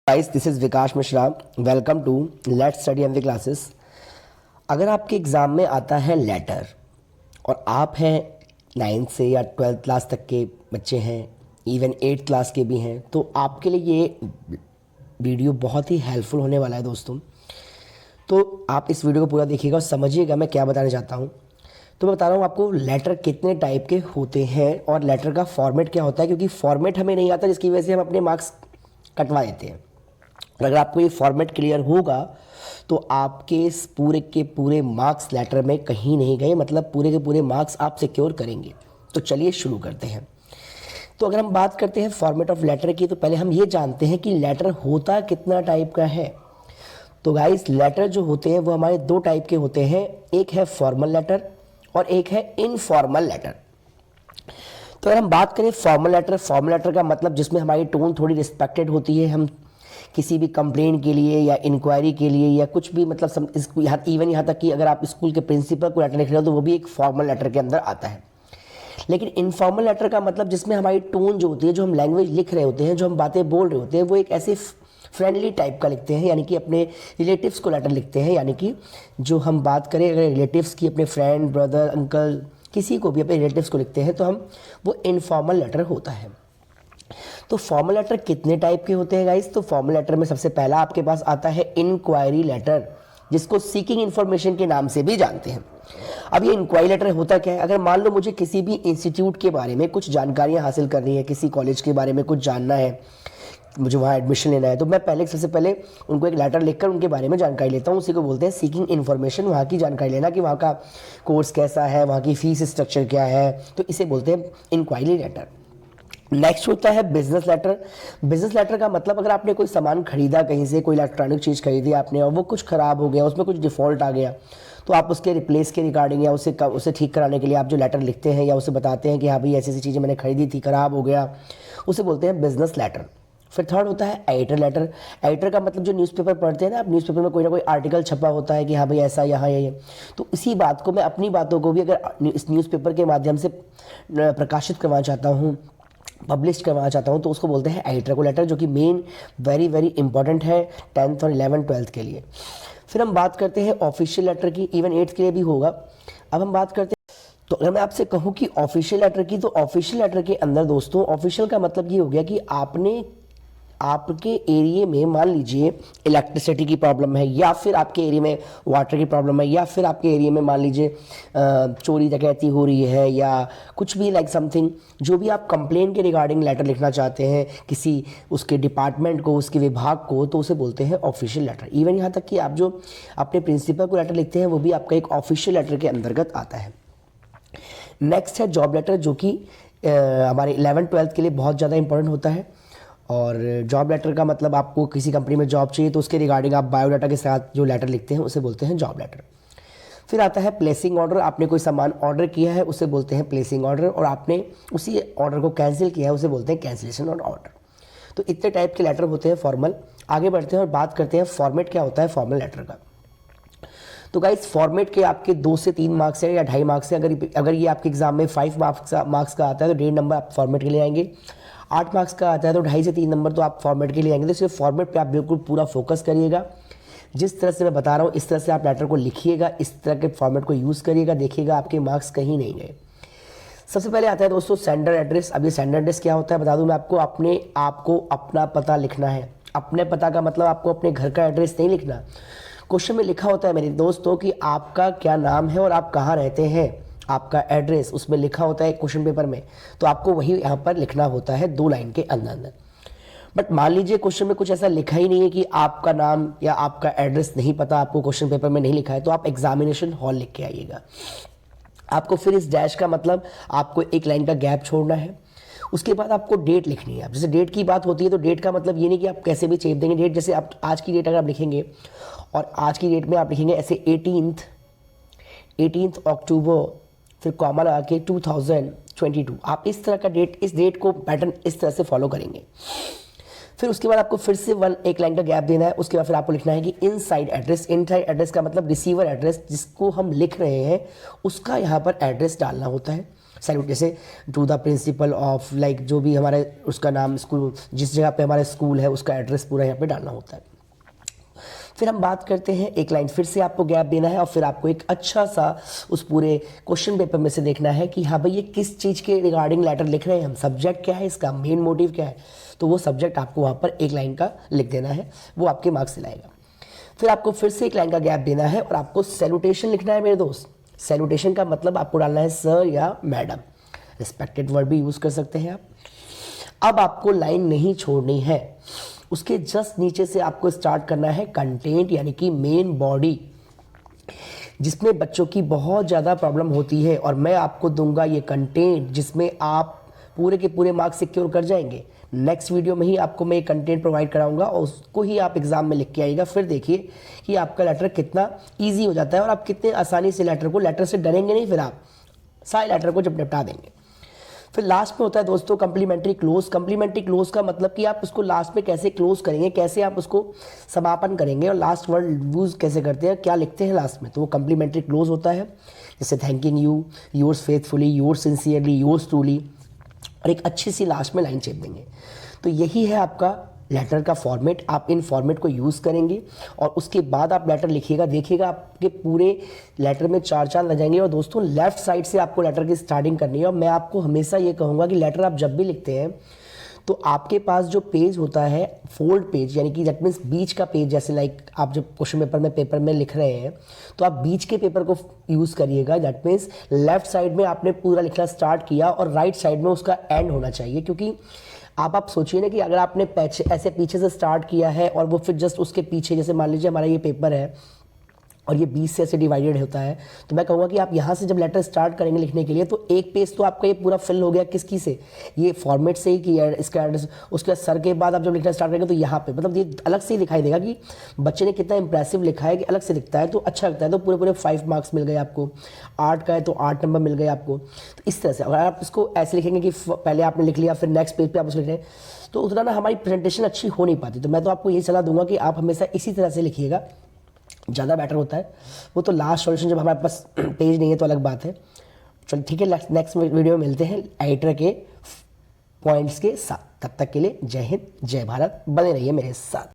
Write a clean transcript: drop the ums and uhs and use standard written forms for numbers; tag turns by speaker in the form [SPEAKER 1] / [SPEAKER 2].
[SPEAKER 1] Guys, this is Vikas Mishra. Welcome to let's study MV classes. अगर आपके exam में आता है लेटर और आप हैं 9th से या 12th क्लास तक के बच्चे हैं, इवन 8th क्लास के भी हैं, तो आपके लिए ये वीडियो बहुत ही हेल्पफुल होने वाला है दोस्तों। तो आप इस वीडियो को पूरा देखिएगा और समझिएगा मैं क्या बताना चाहता हूँ। तो मैं बता रहा हूँ आपको लेटर कितने टाइप के होते हैं और लेटर का फॉर्मेट क्या होता है, क्योंकि फॉर्मेट हमें नहीं आता जिसकी वजह से हम अपने मार्क्स कटवा देते हैं। और अगर आपको ये फॉर्मेट क्लियर होगा तो आपके इस पूरे के पूरे मार्क्स लेटर में कहीं नहीं गए, मतलब पूरे के पूरे मार्क्स आप सिक्योर करेंगे। तो चलिए शुरू करते हैं। तो अगर हम बात करते हैं फॉर्मेट ऑफ लेटर की, तो पहले हम ये जानते हैं कि लेटर होता कितना टाइप का है। तो गाइस, लेटर जो होते हैं वो हमारे दो टाइप के होते हैं, एक है फॉर्मल लेटर और एक है इनफॉर्मल लेटर। तो अगर हम बात करें फॉर्मल लेटर का मतलब जिसमें हमारी टोन थोड़ी रिस्पेक्टेड होती है, हम किसी भी कंप्लेंट के लिए या इंक्वायरी के लिए या कुछ भी, मतलब इवन यहाँ तक कि अगर आप स्कूल के प्रिंसिपल को लेटर लिख रहे हो तो वो भी एक फॉर्मल लेटर के अंदर आता है। लेकिन इनफॉर्मल लेटर का मतलब जिसमें हमारी टोन जो होती है, जो हम लैंग्वेज लिख रहे होते हैं, जो हम बातें बोल रहे होते हैं, वो एक ऐसे फ्रेंडली टाइप का लिखते हैं, यानी कि अपने रिलेटिव्स को लेटर लिखते हैं। यानी कि जो हम बात करें अगर रिलेटिव्स की, अपने फ्रेंड, ब्रदर, अंकल, किसी को भी अपने रिलेटिव्स को लिखते हैं, तो हम वो इनफॉर्मल लेटर होता है। तो फॉर्मल लेटर कितने टाइप के होते हैं गाइस? तो फॉर्मल लेटर में सबसे पहला आपके पास आता है इंक्वायरी लेटर, जिसको सीकिंग इन्फॉर्मेशन के नाम से भी जानते हैं। अब ये इंक्वायरी लेटर होता क्या है? अगर मान लो मुझे किसी भी इंस्टीट्यूट के बारे में कुछ जानकारियां हासिल करनी है, किसी कॉलेज के बारे में कुछ जानना है, मुझे वहाँ एडमिशन लेना है, तो मैं सबसे पहले उनको एक लेटर लिखकर उनके बारे में जानकारी लेता हूँ। उसी को बोलते हैं सीकिंग इन्फॉर्मेशन, वहाँ की जानकारी लेना कि वहाँ का कोर्स कैसा है, वहाँ की फीस स्ट्रक्चर क्या है, तो इसे बोलते हैं इंक्वायरी लेटर। नेक्स्ट होता है बिजनेस लेटर। बिजनेस लेटर का मतलब अगर आपने कोई सामान खरीदा, कहीं से कोई इलेक्ट्रॉनिक चीज़ खरीदी आपने और वो कुछ ख़राब हो गया, उसमें कुछ डिफ़ॉल्ट आ गया, तो आप उसके रिप्लेस के रिगार्डिंग या उसे ठीक कराने के लिए आप जो लेटर लिखते हैं या उसे बताते हैं कि हाँ भाई ऐसी ऐसी चीज़ें मैंने खरीदी थी, ख़राब हो गया, उसे बोलते हैं बिजनेस लेटर। फिर थर्ड होता है एडिटर लेटर। एडिटर का मतलब जो न्यूज़पेपर पढ़ते हैं ना आप, न्यूज़पेपर में कोई ना कोई आर्टिकल छपा होता है कि हाँ भाई ऐसा यहाँ ये, तो इसी बात को मैं अपनी बातों को भी अगर इस न्यूज़पेपर के माध्यम से प्रकाशित करवाना चाहता हूँ, पब्लिश करवाना चाहता हूँ, तो उसको बोलते हैं एडिटर को लेटर, जो कि मेन वेरी वेरी इंपॉर्टेंट है 10th और 11th 12th के लिए। फिर हम बात करते हैं ऑफिशियल लेटर की, इवन 8th के लिए भी होगा। अब हम बात करते हैं, तो अगर मैं आपसे कहूँ कि ऑफिशियल लेटर की, तो ऑफिशियल लेटर के अंदर दोस्तों ऑफिशियल का मतलब ये हो गया कि आपके एरिया में मान लीजिए इलेक्ट्रिसिटी की प्रॉब्लम है, या फिर आपके एरिया में वाटर की प्रॉब्लम है, या फिर आपके एरिया में मान लीजिए चोरी डकैती हो रही है, या कुछ भी लाइक समथिंग, जो भी आप कंप्लेन के रिगार्डिंग लेटर लिखना चाहते हैं किसी उसके डिपार्टमेंट को, उसके विभाग को, तो उसे बोलते हैं ऑफिशियल लेटर। इवन यहाँ तक कि आप जो अपने प्रिंसिपल को लेटर लिखते हैं वो भी आपका एक ऑफिशियल लेटर के अंतर्गत आता है। नेक्स्ट है जॉब लेटर, जो कि हमारे 11th 12th के लिए बहुत ज़्यादा इंपॉर्टेंट होता है। और जॉब लेटर का मतलब आपको किसी कंपनी में जॉब चाहिए तो उसके रिगार्डिंग आप बायोडाटा के साथ जो लेटर लिखते हैं उसे बोलते हैं जॉब लेटर। फिर आता है प्लेसिंग ऑर्डर। आपने कोई सामान ऑर्डर किया है उसे बोलते हैं प्लेसिंग ऑर्डर, और आपने उसी ऑर्डर को कैंसिल किया है उसे बोलते हैं कैंसिलेशन ऑर्डर। तो इतने टाइप के लेटर होते हैं फॉर्मल। आगे बढ़ते हैं और बात करते हैं फॉर्मेट क्या होता है फॉर्मल लेटर का। तो गाइस, फॉर्मेट के आपके 2 से 3 मार्क्स है या 2.5 मार्क्स है। अगर ये आपके एग्जाम में 5 मार्क्स का आता है तो 1.5 नंबर आप फॉर्मेट के लिए आएंगे। 8 मार्क्स का आता है तो 2.5 से 3 नंबर तो आप फॉर्मेट के लिए आएंगे। तो सिर्फ फॉर्मेट पे आप बिल्कुल पूरा फोकस करिएगा। जिस तरह से मैं बता रहा हूँ इस तरह से आप लेटर को लिखिएगा, इस तरह के फॉर्मेट को यूज़ करिएगा, देखिएगा आपके मार्क्स कहीं नहीं गए। सबसे पहले आता है दोस्तों सेंडर एड्रेस। अब ये सेंडर एड्रेस क्या होता है बता दूं मैं आपको अपना पता लिखना है। अपने पता का मतलब आपको अपने घर का एड्रेस नहीं लिखना। क्वेश्चन में लिखा होता है मेरे दोस्तों कि आपका क्या नाम है और आप कहाँ रहते हैं, आपका एड्रेस उसमें लिखा होता है क्वेश्चन पेपर में, तो आपको वही यहाँ पर लिखना होता है 2 लाइन के अंदर। बट मान लीजिए क्वेश्चन में कुछ ऐसा लिखा ही नहीं है कि आपका नाम या आपका एड्रेस नहीं पता, आपको क्वेश्चन पेपर में नहीं लिखा है, तो आप एग्जामिनेशन हॉल लिख के आइएगा। आपको फिर इस डैश का मतलब आपको 1 लाइन का गैप छोड़ना है। उसके बाद आपको डेट लिखनी है। अब जैसे डेट की बात होती है तो डेट का मतलब ये नहीं कि आप कैसे भी चेप देंगे डेट। जैसे आप आज की डेट अगर आप लिखेंगे और आज की डेट में आप लिखेंगे ऐसे 18 अक्टूबर, फिर कॉमा लगा के 2022, आप इस तरह का इस डेट को पैटर्न इस तरह से फॉलो करेंगे। फिर उसके बाद आपको फिर से 1 लाइन का गैप देना है। उसके बाद फिर आपको लिखना है कि इनसाइड एड्रेस का मतलब रिसीवर एड्रेस, जिसको हम लिख रहे हैं उसका यहाँ पर एड्रेस डालना होता है। सैल्यूट जैसे to the principal of like जो भी हमारे उसका नाम स्कूल जिस जगह पे हमारा स्कूल है उसका एड्रेस पूरा यहाँ पे डालना होता है। फिर हम बात करते हैं एक लाइन फिर से आपको गैप देना है और फिर आपको एक अच्छा सा उस पूरे क्वेश्चन पेपर में से देखना है कि हाँ भाई ये किस चीज़ के रिगार्डिंग लेटर लिख रहे हैं हम, सब्जेक्ट क्या है इसका, मेन मोटिव क्या है, तो वो सब्जेक्ट आपको वहाँ पर एक लाइन का लिख देना है, वो आपके मार्क्स दिलाएगा। फिर आपको फिर से एक लाइन का गैप देना है और आपको सैल्यूटेशन लिखना है मेरे दोस्त। सैल्यूटेशन का मतलब आपको डालना है सर या मैडम, रिस्पेक्टेड वर्ड भी यूज़ कर सकते हैं आप। अब आपको लाइन नहीं छोड़नी है, उसके जस्ट नीचे से आपको स्टार्ट करना है कंटेंट यानी कि मेन बॉडी, जिसमें बच्चों की बहुत ज़्यादा प्रॉब्लम होती है और मैं आपको दूंगा ये कंटेंट जिसमें आप पूरे के पूरे मार्क्स सिक्योर कर जाएंगे। नेक्स्ट वीडियो में ही आपको मैं ये कंटेंट प्रोवाइड कराऊंगा और उसको ही आप एग्जाम में लिख के आइएगा। फिर देखिए कि आपका लेटर कितना ईजी हो जाता है और आप कितने आसानी से लेटर से डरेंगे नहीं, फिर आप सारे लेटर को जब निपटा देंगे। फिर लास्ट में होता है दोस्तों कम्प्लीमेंट्री क्लोज। कम्प्लीमेंट्री क्लोज का मतलब कि आप उसको लास्ट में कैसे क्लोज करेंगे, कैसे आप उसको समापन करेंगे और लास्ट वर्ड यूज़ कैसे करते हैं, क्या लिखते हैं लास्ट में, तो वो कम्प्लीमेंट्री क्लोज होता है। जैसे thanking you, yours faithfully, yours sincerely, yours truly, और एक अच्छी सी लास्ट में लाइन छेप देंगे। तो यही है आपका लेटर का फॉर्मेट। आप इन फॉर्मेट को यूज़ करेंगे और उसके बाद आप लेटर लिखिएगा, देखिएगा आपके पूरे लेटर में 4 चांद लग जाएंगे। और दोस्तों लेफ्ट साइड से आपको लेटर की स्टार्टिंग करनी है और मैं आपको हमेशा ये कहूँगा कि लेटर आप जब भी लिखते हैं तो आपके पास जो पेज होता है फोल्ड पेज, यानी कि दैट मीन्स बीच का पेज, जैसे लाइक आप जब क्वेश्चन पेपर में लिख रहे हैं तो आप बीच के पेपर को यूज़ करिएगा। दैट मीन्स लेफ्ट साइड में आपने पूरा लिखना स्टार्ट किया और राइट साइड में उसका एंड होना चाहिए। क्योंकि आप सोचिए ना कि अगर आपने ऐसे पीछे से स्टार्ट किया है और वो फिर जस्ट उसके पीछे, जैसे मान लीजिए हमारा ये पेपर है और ये 20 से ऐसे डिवाइडेड होता है, तो मैं कहूँगा कि आप यहाँ से जब लेटर स्टार्ट करेंगे लिखने के लिए तो एक पेज तो आपका ये पूरा फिल हो गया किसकी से, ये फॉर्मेट से ही कि इसका एड्रेस, उसके बाद सर के बाद आप जब लिखना स्टार्ट करेंगे तो यहाँ पे मतलब ये अलग से ही दिखाई देगा कि बच्चे ने कितना इंप्रेसिव लिखा है, कि अलग से दिखता है तो अच्छा लगता है। तो पूरे 5 मार्क्स मिल गए आपको, 8 का है तो 8 नंबर मिल गए आपको। तो इस तरह से अगर आप इसको ऐसे लिखेंगे कि पहले आपने लिख लिया फिर नेक्स्ट पेज पर आप उसको लिख रहे हैं तो उतना ना हमारी प्रेजेंटेशन अच्छी हो नहीं पाती। तो मैं तो आपको यही सलाह दूंगा कि आप हमेशा इसी तरह से लिखिएगा, ज़्यादा बेटर होता है। वो तो लास्ट सॉल्यूशन जब हमारे पास पेज नहीं है तो अलग बात है। चलो ठीक है, नेक्स्ट वीडियो में मिलते हैं एडिटर के पॉइंट्स के साथ। तब तक के लिए जय हिंद, जय भारत, बने रहिए मेरे साथ।